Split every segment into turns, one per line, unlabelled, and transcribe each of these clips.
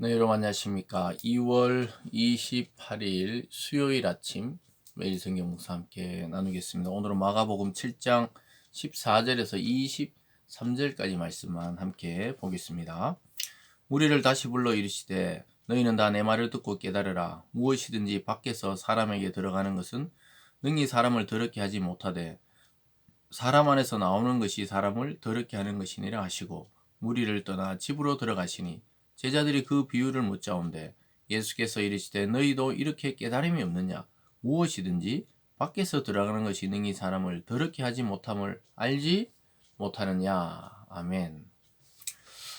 네, 여러분 안녕하십니까. 2월 28일 수요일 아침 매일 성경 묵상 함께 나누겠습니다. 오늘은 마가복음 7장 14절에서 23절까지 말씀만 함께 보겠습니다. 무리를 다시 불러 이르시되 너희는 다 내 말을 듣고 깨달으라. 무엇이든지 밖에서 사람에게 들어가는 것은 능히 사람을 더럽게 하지 못하되 사람 안에서 나오는 것이 사람을 더럽게 하는 것이니라 하시고 무리를 떠나 집으로 들어가시니 제자들이 그 비유를 묻자온대 예수께서 이르시되 너희도 이렇게 깨달음이 없느냐 무엇이든지 밖에서 들어가는 것이 능히 사람을 더럽게 하지 못함을 알지 못하느냐. 아멘.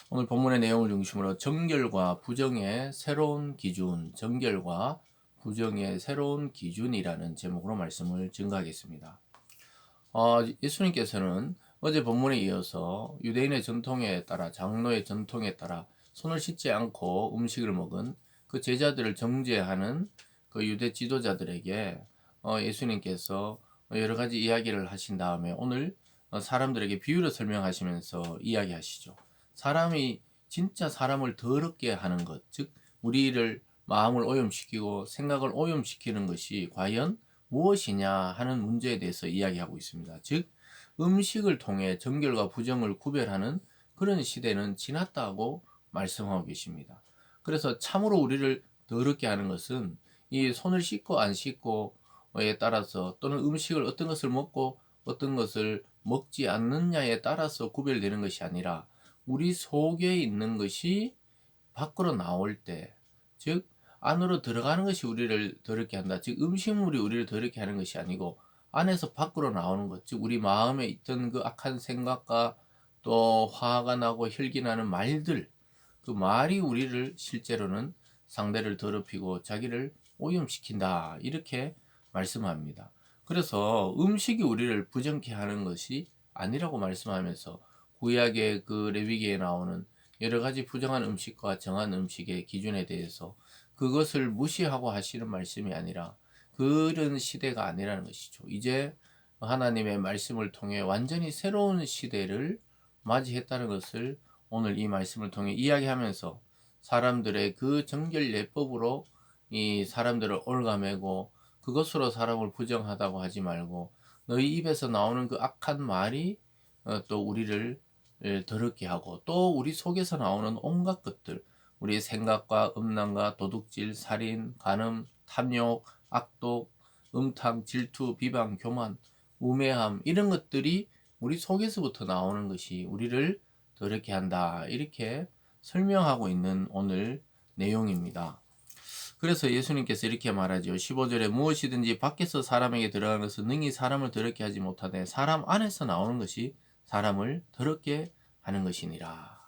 오늘 본문의 내용을 중심으로 정결과 부정의 새로운 기준, 정결과 부정의 새로운 기준이라는 제목으로 말씀을 증거하겠습니다. 예수님께서는 어제 본문에 이어서 유대인의 전통에 따라 장로의 전통에 따라 손을 씻지 않고 음식을 먹은 그 제자들을 정죄하는 그 유대 지도자들에게 예수님께서 여러 가지 이야기를 하신 다음에 오늘 사람들에게 비유를 설명하시면서 이야기하시죠. 사람이 진짜 사람을 더럽게 하는 것, 즉 우리를 마음을 오염시키고 생각을 오염시키는 것이 과연 무엇이냐 하는 문제에 대해서 이야기하고 있습니다. 즉 음식을 통해 정결과 부정을 구별하는 그런 시대는 지났다고 말씀하고 계십니다. 그래서 참으로 우리를 더럽게 하는 것은 이 손을 씻고 안 씻고에 따라서 또는 음식을 어떤 것을 먹고 어떤 것을 먹지 않느냐에 따라서 구별되는 것이 아니라 우리 속에 있는 것이 밖으로 나올 때, 즉 안으로 들어가는 것이 우리를 더럽게 한다. 즉 음식물이 우리를 더럽게 하는 것이 아니고 안에서 밖으로 나오는 것, 즉 우리 마음에 있던 그 악한 생각과 또 화가 나고 혈기 나는 말들, 그 말이 우리를 실제로는 상대를 더럽히고 자기를 오염시킨다. 이렇게 말씀합니다. 그래서 음식이 우리를 부정케 하는 것이 아니라고 말씀하면서 구약의 그 레위기에 나오는 여러 가지 부정한 음식과 정한 음식의 기준에 대해서 그것을 무시하고 하시는 말씀이 아니라 그런 시대가 아니라는 것이죠. 이제 하나님의 말씀을 통해 완전히 새로운 시대를 맞이했다는 것을 오늘 이 말씀을 통해 이야기하면서 사람들의 그 정결 예법으로 이 사람들을 올가매고 그것으로 사람을 부정하다고 하지 말고 너희 입에서 나오는 그 악한 말이 또 우리를 더럽게 하고 또 우리 속에서 나오는 온갖 것들, 우리의 생각과 음란과 도둑질, 살인, 간음, 탐욕, 악독, 음탕, 질투, 비방, 교만, 우매함 이런 것들이 우리 속에서부터 나오는 것이 우리를 더럽게 한다. 이렇게 설명하고 있는 오늘 내용입니다. 그래서 예수님께서 이렇게 말하죠. 15절에 무엇이든지 밖에서 사람에게 들어가는 것은 능히 사람을 더럽게 하지 못하되 사람 안에서 나오는 것이 사람을 더럽게 하는 것이니라.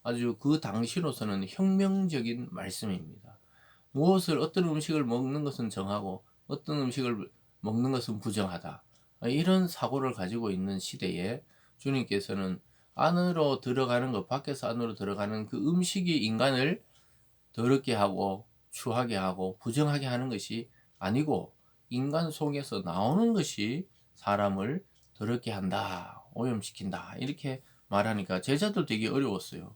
아주 그 당시로서는 혁명적인 말씀입니다. 무엇을 어떤 음식을 먹는 것은 정하고 어떤 음식을 먹는 것은 부정하다. 이런 사고를 가지고 있는 시대에 주님께서는 안으로 들어가는 것, 밖에서 안으로 들어가는 그 음식이 인간을 더럽게 하고 추하게 하고 부정하게 하는 것이 아니고 인간 속에서 나오는 것이 사람을 더럽게 한다, 오염시킨다 이렇게 말하니까 제자들 되게 어려웠어요.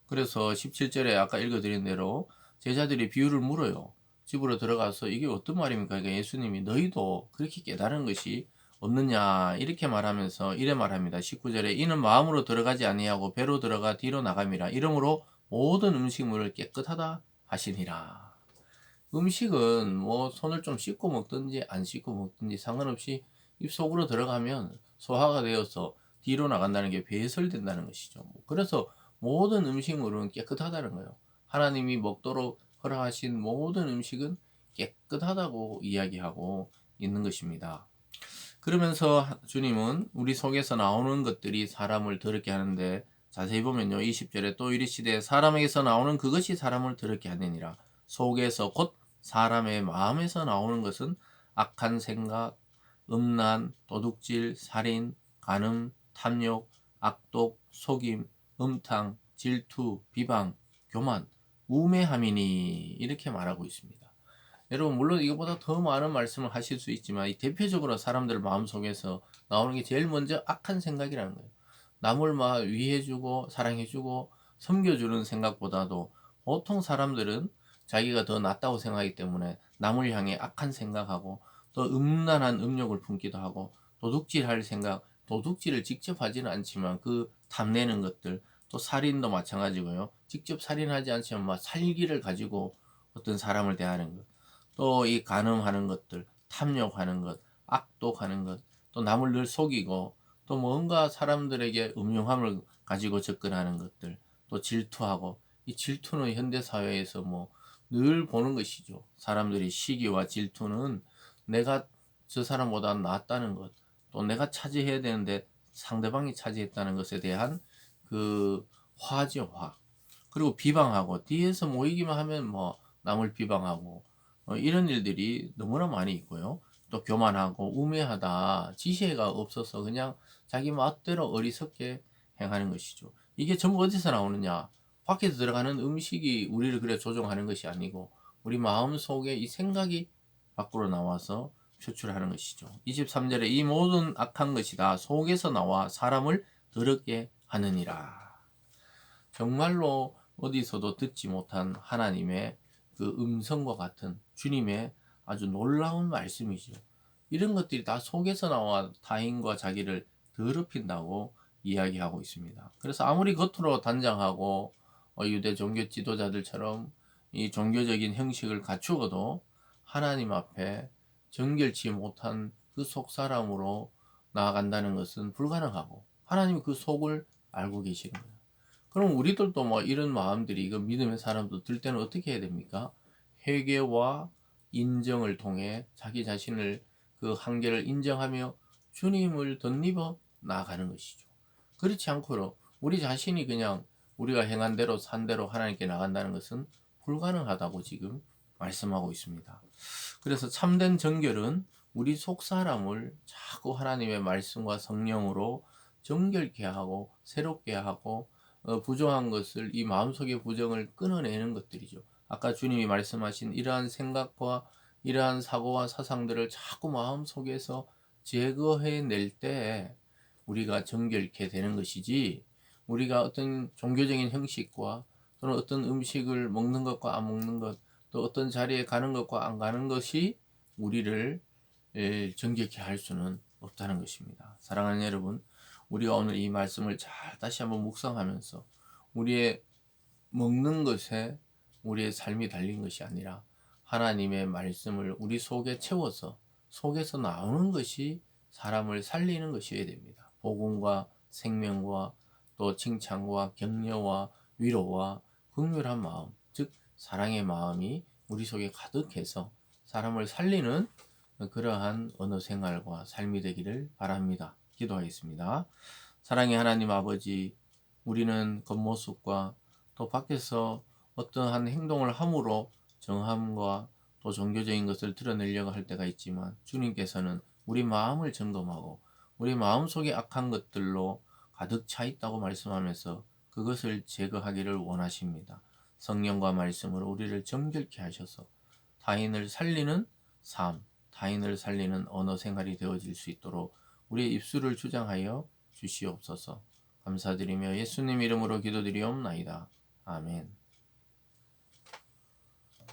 그래서 17절에 아까 읽어드린 대로 제자들이 비유를 물어요. 집으로 들어가서 이게 어떤 말입니까? 그러니까 예수님이 너희도 그렇게 깨달은 것이 없느냐 이렇게 말하면서 이래 말합니다. 19절에 이는 마음으로 들어가지 아니하고 배로 들어가 뒤로 나감이라 이러므로 모든 음식물을 깨끗하다 하시니라. 음식은 뭐 손을 좀 씻고 먹든지 안 씻고 먹든지 상관없이 입속으로 들어가면 소화가 되어서 뒤로 나간다는 게 배설된다는 것이죠. 그래서 모든 음식물은 깨끗하다는 거예요. 하나님이 먹도록 허락하신 모든 음식은 깨끗하다고 이야기하고 있는 것입니다. 그러면서 주님은 우리 속에서 나오는 것들이 사람을 더럽게 하는데 자세히 보면요. 20절에 또 이르시되 사람에게서 나오는 그것이 사람을 더럽게 하느니라. 속에서 곧 사람의 마음에서 나오는 것은 악한 생각, 음란, 도둑질, 살인, 간음, 탐욕, 악독, 속임, 음탕, 질투, 비방, 교만, 우매함이니 이렇게 말하고 있습니다. 여러분 물론 이거보다 더 많은 말씀을 하실 수 있지만 이 대표적으로 사람들 마음속에서 나오는 게 제일 먼저 악한 생각이라는 거예요. 남을 막 위해주고 사랑해주고 섬겨주는 생각보다도 보통 사람들은 자기가 더 낫다고 생각하기 때문에 남을 향해 악한 생각하고 또 음란한 음욕을 품기도 하고 도둑질할 생각, 도둑질을 직접 하지는 않지만 그 탐내는 것들, 또 살인도 마찬가지고요. 직접 살인하지 않지만 막 살기를 가지고 어떤 사람을 대하는 것, 또 이 간음하는 것들, 탐욕하는 것, 악독하는 것, 또 남을 늘 속이고 또 뭔가 사람들에게 음흉함을 가지고 접근하는 것들, 또 질투하고, 이 질투는 현대 사회에서 뭐 늘 보는 것이죠. 사람들이 시기와 질투는 내가 저 사람보다 낫다는 것, 또 내가 차지해야 되는데 상대방이 차지했다는 것에 대한 그 화죠, 화. 그리고 비방하고 뒤에서 모이기만 하면 뭐 남을 비방하고 이런 일들이 너무나 많이 있고요. 또 교만하고 우매하다, 지혜가 없어서 그냥 자기 멋대로 어리석게 행하는 것이죠. 이게 전부 어디서 나오느냐? 밖에서 들어가는 음식이 우리를 그래 조종하는 것이 아니고 우리 마음 속에 이 생각이 밖으로 나와서 표출하는 것이죠. 23절에 이 모든 악한 것이 다 속에서 나와 사람을 더럽게 하느니라. 정말로 어디서도 듣지 못한 하나님의 그 음성과 같은 주님의 아주 놀라운 말씀이죠. 이런 것들이 다 속에서 나와 타인과 자기를 더럽힌다고 이야기하고 있습니다. 그래서 아무리 겉으로 단장하고 유대 종교 지도자들처럼 이 종교적인 형식을 갖추어도 하나님 앞에 정결치 못한 그 속사람으로 나아간다는 것은 불가능하고 하나님이 그 속을 알고 계시는 거예요. 그럼 우리들도 뭐 이런 마음들이 이거 믿음의 사람도 들 때는 어떻게 해야 됩니까? 회개와 인정을 통해 자기 자신을 그 한계를 인정하며 주님을 덧입어 나아가는 것이죠. 그렇지 않고요. 우리 자신이 그냥 우리가 행한 대로 산 대로 하나님께 나간다는 것은 불가능하다고 지금 말씀하고 있습니다. 그래서 참된 정결은 우리 속 사람을 자꾸 하나님의 말씀과 성령으로 정결케 하고 새롭게 하고 부정한 것을 이 마음속의 부정을 끊어내는 것들이죠. 아까 주님이 말씀하신 이러한 생각과 이러한 사고와 사상들을 자꾸 마음속에서 제거해낼 때 우리가 정결케 되는 것이지, 우리가 어떤 종교적인 형식과 또는 어떤 음식을 먹는 것과 안 먹는 것, 또 어떤 자리에 가는 것과 안 가는 것이 우리를 정결케 할 수는 없다는 것입니다. 사랑하는 여러분, 우리가 오늘 이 말씀을 잘 다시 한번 묵상하면서 우리의 먹는 것에 우리의 삶이 달린 것이 아니라 하나님의 말씀을 우리 속에 채워서 속에서 나오는 것이 사람을 살리는 것이어야 됩니다. 복음과 생명과 또 칭찬과 격려와 위로와 긍휼한 마음, 즉 사랑의 마음이 우리 속에 가득해서 사람을 살리는 그러한 언어 생활과 삶이 되기를 바랍니다. 기도하겠습니다. 사랑의 하나님 아버지, 우리는 겉모습과 또 밖에서 어떠한 행동을 함으로 정함과 또 종교적인 것을 드러내려고 할 때가 있지만 주님께서는 우리 마음을 점검하고 우리 마음속에 악한 것들로 가득 차 있다고 말씀하면서 그것을 제거하기를 원하십니다. 성령과 말씀으로 우리를 정결케 하셔서 타인을 살리는 삶, 타인을 살리는 언어 생활이 되어질 수 있도록 우리의 입술을 주장하여 주시옵소서. 감사드리며 예수님 이름으로 기도드리옵나이다. 아멘.